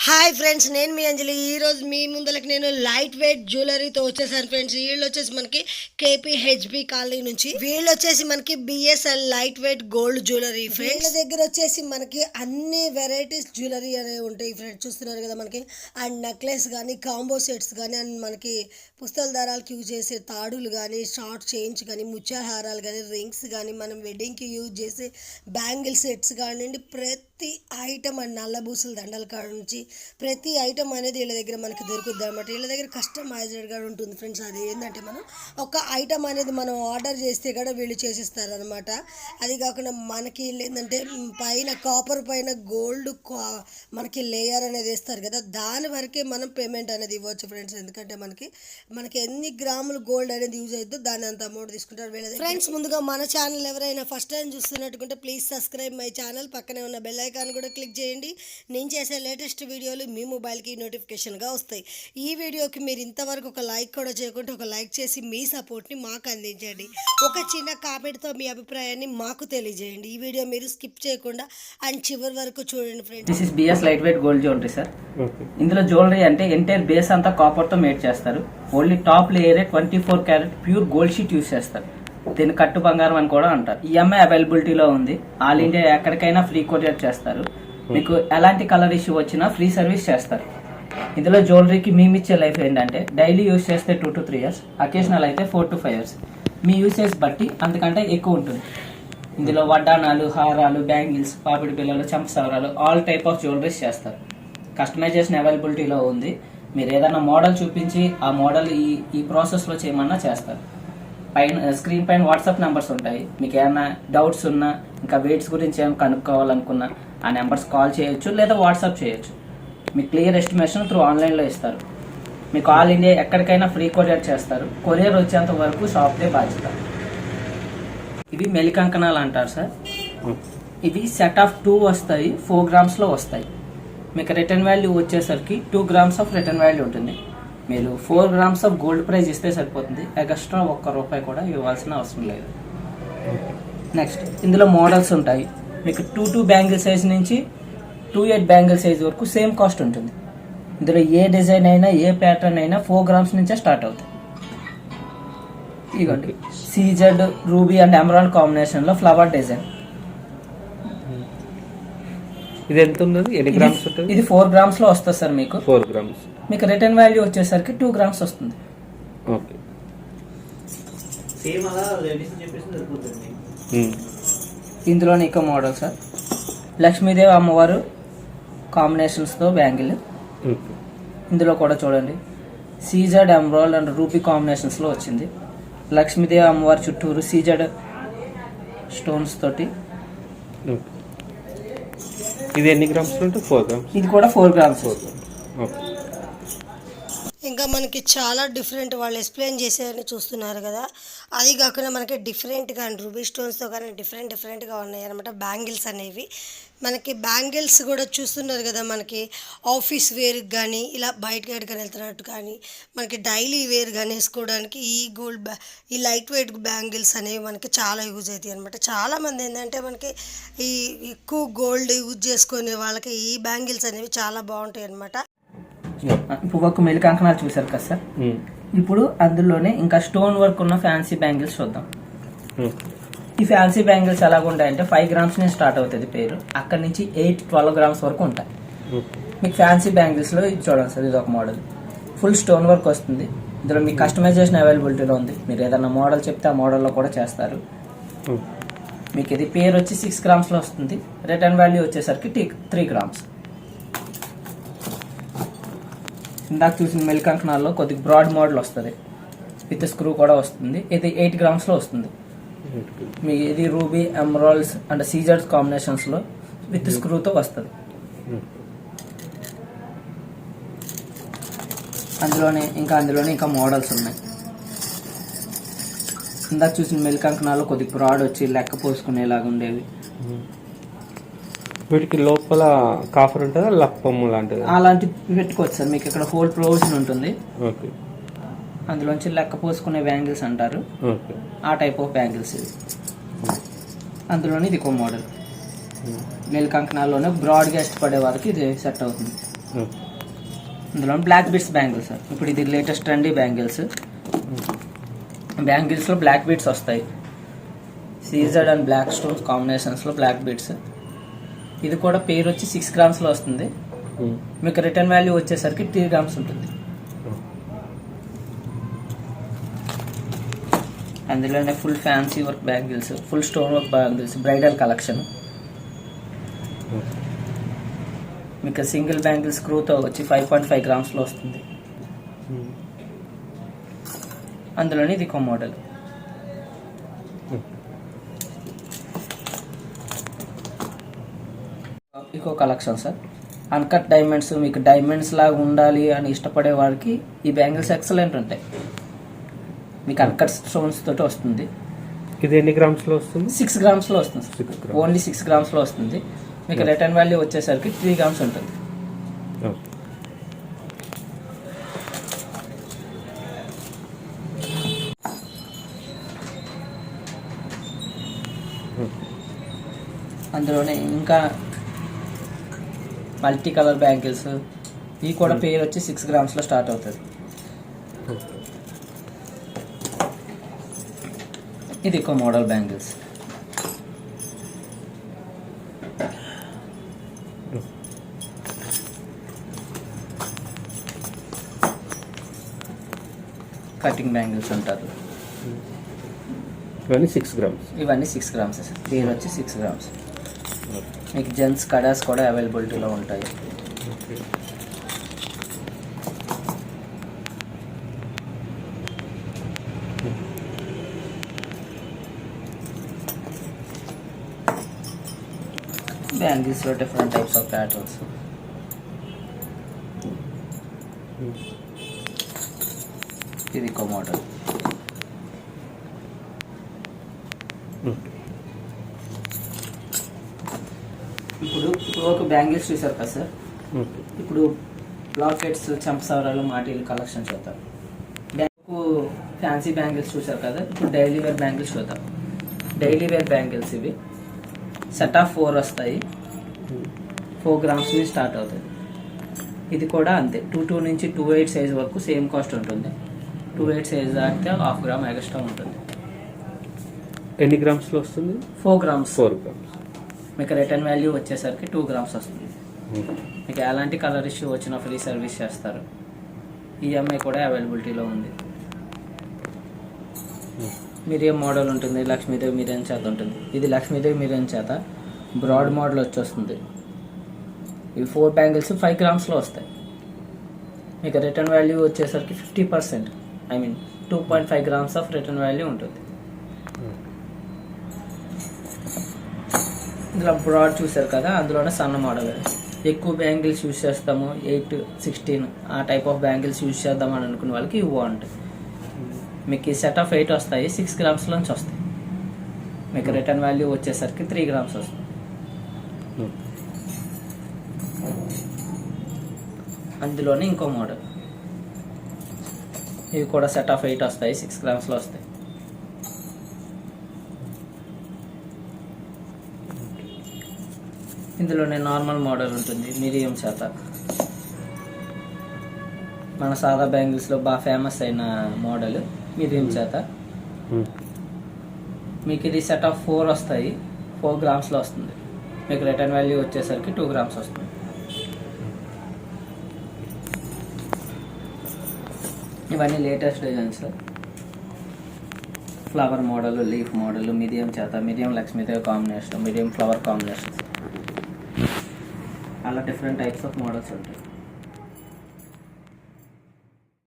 Hi friends, నేను మీ అంజలి. ఈరోజు మీ ముందలకి నేను లైట్ వెయిట్ జ్యువెలరీతో వచ్చేసాను ఫ్రెండ్స్. వీళ్ళు వచ్చేసి మనకి KPHB కాలనీ నుంచి. వీళ్ళు వచ్చేసి మనకి BSL light weight gold jewellery friends. వీళ్ళ దగ్గర వచ్చేసి మనకి అన్ని వెరైటీస్ జ్యువెలరీ అనేవి ఉంటాయి ఫ్రెండ్స్. చూస్తున్నారు కదా మనకి. అండ్ నెక్లెస్ కానీ, కాంబో సెట్స్ కానీ, అండ్ మనకి పుస్తల దారాలకి యూజ్ చేసే తాడులు కానీ, షార్ట్ చైన్స్ కానీ, ముత్యాల హారాలు కానీ, రింగ్స్ కానీ, మనం వెడ్డింగ్కి యూజ్ చేసే బ్యాంగిల్ సెట్స్ కానివ్వండి, ప్రతి ఐటమ్ అండ్ నల్లబూసల దండల కాడ నుంచి ప్రతి ఐటమ్ అనేది వీళ్ళ దగ్గర మనకి దొరుకుద్ది అనమాట. వీళ్ళ దగ్గర కస్టమైజ్డ్గా ఉంటుంది ఫ్రెండ్స్. అది ఏంటంటే మనం ఒక ఐటమ్ అనేది మనం ఆర్డర్ చేస్తే కూడా వీళ్ళు చేసిస్తారు అనమాట. అది కాకుండా మనకి ఏంటంటే పైన కాపర్ పైన గోల్డ్ మనకి లేయర్ అనేది వేస్తారు కదా, దాని వరకే మనం పేమెంట్ అనేది ఇవ్వచ్చు ఫ్రెండ్స్. ఎందుకంటే మనకి ఎన్ని గ్రాములు గోల్డ్ అనేది యూజ్ అవుతుందో దాని అంత అమౌంట్ తీసుకుంటారు వీళ్ళ ఫ్రెండ్స్. ముందుగా మన ఛానల్ ఎవరైనా ఫస్ట్ టైం చూస్తున్నట్టుకుంటే ప్లీజ్ సబ్స్క్రైబ్ మై ఛానల్. పక్కనే ఉన్న బెల్ ఐకాన్ కూడా క్లిక్ చేయండి. నేను చేసే లేటెస్ట్ వీడియోలు మీ మొబైల్కి నోటిఫికేషన్గా వస్తాయి. ఈ వీడియోకి మీరు ఇంతవరకు ఒక లైక్ కూడా చేయకుంటే ఒక లైక్ చేసి మీ సపోర్ట్ని మాకు అందించండి. ఒక చిన్న కామెంట్తో మీ అభిప్రాయాన్ని మాకు తెలియజేయండి. ఈ వీడియో మీరు స్కిప్ చేయకుండా అండ్ చివరి వరకు చూడండి friends. This is BS lightweight gold jewellery sir. ఇందులో జ్యువెలరీ అంటే ఎంటైర్ బేస్ అంతా కాపర్ తో మేడ్ చేస్తారు. Only top layer 24 carat pure gold sheet use చేస్తారు. దీన్ని కట్టు బంగారం అని కూడా అంటారు. ఈఎంఐ అవైలబిలిటీలో ఉంది. ఆల్ ఇండియా ఎక్కడికైనా ఫ్రీ కొరియర్ చేస్తారు. మీకు ఎలాంటి కలర్ ఇష్యూ వచ్చినా ఫ్రీ సర్వీస్ చేస్తారు. ఇందులో జ్యువెలరీకి మేమిచ్చే లైఫ్ ఏంటంటే డైలీ యూస్ చేస్తే 2 to 3 years, అకేషనల్ అయితే 4 to 5 years. మీ యూసేజ్ బట్టి అంతకంటే ఎక్కువ ఉంటుంది. ఇందులో వడ్డానాలు, హారాలు, బ్యాంగిల్స్, పాపిడి పిల్లలు, చంపసవరాలు, ఆల్ టైప్ ఆఫ్ జ్యువెలరీస్ చేస్తారు. కస్టమైజేషన్ అవైలబిలిటీలో ఉంది. మీరు ఏదైనా మోడల్ చూపించి ఆ మోడల్ ఈ ప్రాసెస్లో చేయమన్నా చేస్తారు. పైన స్క్రీన్ పైన వాట్సాప్ నెంబర్స్ ఉంటాయి. మీకు ఏమైనా డౌట్స్ ఉన్నా, ఇంకా వెయిట్స్ గురించి ఏమైనా కనుక్కోవాలనుకున్నా ఆ నెంబర్స్ కాల్ చేయొచ్చు లేదా వాట్సాప్ చేయొచ్చు. మీకు క్లియర్ ఎస్టిమేషన్ త్రూ ఆన్లైన్లో ఇస్తారు. మీకు ఆల్ ఇండియా ఎక్కడికైనా ఫ్రీ కొరియర్ చేస్తారు. కొరియర్ వచ్చేంత వరకు షాప్దే బాధ్యత. ఇవి మెలికంకణాలు అంటారు సార్. ఇవి సెట్ ఆఫ్ 2 వస్తాయి, 4 grams వస్తాయి. మీకు రిటర్న్ వాల్యూ వచ్చేసరికి 2 grams ఆఫ్ రిటర్న్ వాల్యూ ఉంటుంది. మీరు 4 grams ఆఫ్ గోల్డ్ ప్రైస్ ఇస్తే సరిపోతుంది. ఎక్స్ట్రా ₹1 కూడా ఇవ్వాల్సిన అవసరం లేదు. నెక్స్ట్ ఇందులో మోడల్స్ ఉంటాయి. మీకు 2 బ్యాంగిల్ సైజ్ నుంచి 2 బ్యాంగిల్ సైజ్ వరకు సేమ్ కాస్ట్ ఉంటుంది. ఇందులో ఏ డిజైన్ అయినా, ఏ ప్యాటర్న్ అయినా 4 grams నుంచే స్టార్ట్ అవుతాయి. ఇదిగోండి, CZ, ruby and emerald combination లో ఫ్లవర్ డిజైన్. ఇది ఎంత ఉన్నది? ఎన్ని గ్రామ్స్ ఉంటుంది? ఇది 4 grams లో వస్తుంది సార్. మీకు 4 grams. మీకు రిటర్న్ వాల్యూ వచ్చేసరికి 2 grams వస్తుంది. ఓకే. ఇందులోనే ఇక మోడల్ సార్. లక్ష్మీదేవి అమ్మవారు కాంబినేషన్స్తో బ్యాంగిల్. ఇందులో కూడా చూడండి, సీజెడ్, ఎమరాల్డ్ అండ్ రూపీ కాంబినేషన్స్లో వచ్చింది. లక్ష్మీదేవి అమ్మవారి చుట్టూరు సీజెడ్ స్టోన్స్ తోటి. ఇది ఎన్ని గ్రామ్స్ ఉంటుంది? 4 grams. ఇది కూడా 4 grams. ఇంకా మనకి చాలా డిఫరెంట్ వాళ్ళు ఎక్స్ప్లెయిన్ చేసేదని చూస్తున్నారు కదా. అది కాకుండా మనకి డిఫరెంట్గా అండ్ రూబీ స్టోన్స్తో కానీ డిఫరెంట్గా ఉన్నాయి అనమాట బ్యాంగిల్స్ అనేవి. మనకి బ్యాంగిల్స్ కూడా చూస్తున్నారు కదా. మనకి ఆఫీస్ వేర్కి కానీ, ఇలా బయటకి ఎక్కడికైనా వెళ్తున్నట్టు కానీ, మనకి డైలీ వేర్ కానీ వేసుకోవడానికి ఈ లైట్ వెయిట్ బ్యాంగిల్స్ అనేవి మనకి చాలా యూజ్ అవుతాయి అనమాట. చాలామంది ఏంటంటే మనకి ఈ ఎక్కువ గోల్డ్ యూజ్ చేసుకునే వాళ్ళకి ఈ బ్యాంగిల్స్ అనేవి చాలా బాగుంటాయి అనమాట. ఇప్పుడు ఒక మెలికంకణాలు చూసారు కదా సార్. ఇప్పుడు అందులోనే ఇంకా స్టోన్ వర్క్ ఉన్న ఫ్యాన్సీ బ్యాంగిల్స్ చూద్దాం. ఈ ఫ్యాన్సీ బ్యాంగిల్స్ ఎలాగుంటాయంటే 5 grams నుంచి స్టార్ట్ అవుతుంది పేరు. అక్కడ నుంచి 8-12 grams వరకు ఉంటాయి. మీకు ఫ్యాన్సీ బ్యాంగిల్స్ లో ఇది చూడండి సార్. ఇది ఒక మోడల్ ఫుల్ స్టోన్ వర్క్ వస్తుంది. ఇందులో మీకు కస్టమైజేషన్ అవైలబిలిటీలో ఉంది. మీరు ఏదైనా మోడల్ చెప్తే ఆ మోడల్లో కూడా చేస్తారు. మీకు ఇది పేరు వచ్చి 6 grams లో వస్తుంది. రిటర్న్ వాల్యూ వచ్చేసరికి 3 grams. ఇందాక చూసిన మెలికంకణాల్లో కొద్దిగా బ్రాడ్ మోడల్ వస్తుంది, విత్ స్క్రూ కూడా వస్తుంది. ఇది 8 grams లో వస్తుంది. మీ ఇది రూబీ, ఎమరాల్డ్స్ అండ్ సీజర్స్ కాంబినేషన్స్ లో విత్ స్క్రూతో వస్తుంది. అందులోనే ఇంకా మోడల్స్ ఉన్నాయి. ఇందాక చూసిన మెలికంకణాల్లో కొద్దిగా బ్రాడ్ వచ్చి లెక్క పోసుకునేలాగా ఉండేవి. వీటికి లోపల కాఫర్ ఉంటుందా, లప్పమ్ము లాంటిది? అలాంటివి పెట్టుకోవచ్చు సార్. మీకు ఇక్కడ హోల్ ప్రొవిజన్ ఉంటుంది. అందులోంచి లెక్క పోసుకునే బ్యాంగిల్స్ అంటారు. ఆ టైప్ ఆఫ్ బ్యాంగిల్స్ ఇది. అందులోని ఇది ఒక మోడల్. మెలికంకణాల్లోనే బ్రాడ్గా ఇష్టపడే వారికి ఇది సెట్ అవుతుంది. ఇందులో బ్లాక్ బీట్స్ బ్యాంగిల్స్ సార్. ఇప్పుడు ఇది లేటెస్ట్ ట్రెండీ బ్యాంగిల్స్. బ్యాంగిల్స్లో బ్లాక్ బీట్స్ వస్తాయి. సీజర్డ్ అండ్ బ్లాక్ స్టోన్స్ కాంబినేషన్స్లో బ్లాక్ బీట్స్. ఇది కూడా పేరు వచ్చి 6 గ్రామ్స్లో వస్తుంది. మీకు రిటర్న్ వాల్యూ వచ్చేసరికి 3 గ్రామ్స్ ఉంటుంది. అందులోనే full fancy work bangles, full stone work bangles, bridal collection. మీకు సింగిల్ బ్యాంగిల్ స్క్రూతో వచ్చి 5.5 గ్రామ్స్లో వస్తుంది. అందులోనే ఇది ఒక మోడల్. ఇంకో కలెక్షన్ సార్, అన్కట్ డైమండ్స్. మీకు డైమండ్స్ లాగా ఉండాలి అని ఇష్టపడే వారికి ఈ బ్యాంగిల్స్ ఎక్సలెంట్ ఉంటాయి. మీకు అన్కట్ స్టోన్స్ తోటి వస్తుంది. ఇది ఎన్ని గ్రామ్స్లో వస్తుంది? 6 గ్రామ్స్లో వస్తుంది. ఓన్లీ 6 గ్రామ్స్లో వస్తుంది. మీకు రిటర్న్ వాల్యూ వచ్చేసరికి 3 గ్రామ్స్ ఉంటుంది. అందులోనే ఇంకా మల్టీ కలర్ బ్యాంగిల్స్. ఇవి కూడా పేరు వచ్చి 6 గ్రామ్స్లో స్టార్ట్ అవుతుంది. ఇది ఒక మోడల్ బ్యాంగిల్స్. కటింగ్ బ్యాంగిల్స్ అంటారు. ఇవన్నీ 6 గ్రామ్స్. ఇవన్నీ 6 గ్రామ్స్ సార్. పేరు వచ్చి 6 గ్రామ్స్. మీకు జెంట్స్ కడాస్ కూడా అవైలబిలిటీలో ఉంటాయి. బ్యాంగిల్స్లో డిఫరెంట్ టైప్స్ ఆఫ్ ప్యాటర్న్స్. ఇది ఒక మోడల్. ఇప్పుడు ఒక బ్యాంగిల్స్ చూసారు కదా సార్. ఇప్పుడు లాకెట్స్, చంపసవరాలు, మాటీలు కలెక్షన్ చూద్దాం. ఫ్యాన్సీ బ్యాంగిల్స్ చూసారు కదా. ఇప్పుడు డైలీ వేర్ బ్యాంగిల్స్ చూద్దాం. డైలీ వేర్ బ్యాంగిల్స్ ఇవి సెట్ ఆఫ్ 4 వస్తాయి. 4 గ్రామ్స్ నుంచి స్టార్ట్ అవుతుంది. ఇది కూడా అంతే. 22 నుంచి 28 సైజ్ వరకు సేమ్ కాస్ట్ ఉంటుంది. 28 సైజ్ దాటితే 1/2 గ్రామ్ ఎక్స్ట్రా ఉంటుంది. ఎన్ని గ్రామ్స్లో వస్తుంది? 4 గ్రామ్స్. 4 గ్రామ్స్. మీకు రిటర్న్ వాల్యూ వచ్చేసరికి 2 గ్రామ్స్ వస్తుంది. మీకు ఎలాంటి కలర్ ఇష్యూ వచ్చినా ఫ్రీ సర్వీస్ చేస్తారు. ఈఎంఐ కూడా అవైలబిలిటీలో ఉంది. మిరియం మోడల్ ఉంటుంది, లక్ష్మీదేవి మిరియం చేత ఉంటుంది. ఇది లక్ష్మీదేవి మిరియం చేత బ్రాడ్ మోడల్ వచ్చేస్తుంది. ఇవి 4 బ్యాంగిల్స్ 5 గ్రామ్స్లో వస్తాయి. మీకు రిటర్న్ వాల్యూ వచ్చేసరికి 50%, I mean 2.5 grams of return value ఉంటుంది. ఇందులో బ్రాడ్ చూసారు కదా, అందులోనే సన్న మోడల్. ఎక్కువ బ్యాంగిల్స్ యూజ్ చేస్తాము, 8, 16 ఆ టైప్ ఆఫ్ బ్యాంగిల్స్ యూజ్ చేద్దాం అని అనుకునే వాళ్ళకి ఇవి బాగుంటాయి. మీకు ఈ సెట్ ఆఫ్ 8 వస్తాయి, 6 గ్రామ్స్ నుంచి వస్తాయి. మీకు రిటర్న్ వాల్యూ వచ్చేసరికి 3 గ్రామ్స్ వస్తుంది. అందులోనే ఇంకో మోడల్. ఇవి కూడా సెట్ ఆఫ్ 8 వస్తాయి, 6 గ్రామ్స్లో వస్తాయి. ఇందులోనే నార్మల్ మోడల్ ఉంటుంది, మిరియం చేత. మన సాదా బ్యాంగిల్స్లో బాగా ఫేమస్ అయిన మోడల్ మిరియం చేత. మీకు ఇది సెట్ ఆఫ్ 4 వస్తాయి, 4 గ్రామ్స్లో వస్తుంది. మీకు రిటర్న్ వాల్యూ వచ్చేసరికి 2 గ్రామ్స్ వస్తుంది. ఇవన్నీ latest designs. Flower model, leaf model, మిరియం చేత, మిరియం లక్ష్మీదేవి కాంబినేషన్, మిరియం ఫ్లవర్ కాంబినేషన్స్, అలా డిఫరెంట్ టైప్స్ ఆఫ్ మోడల్స్ ఉంటాయి.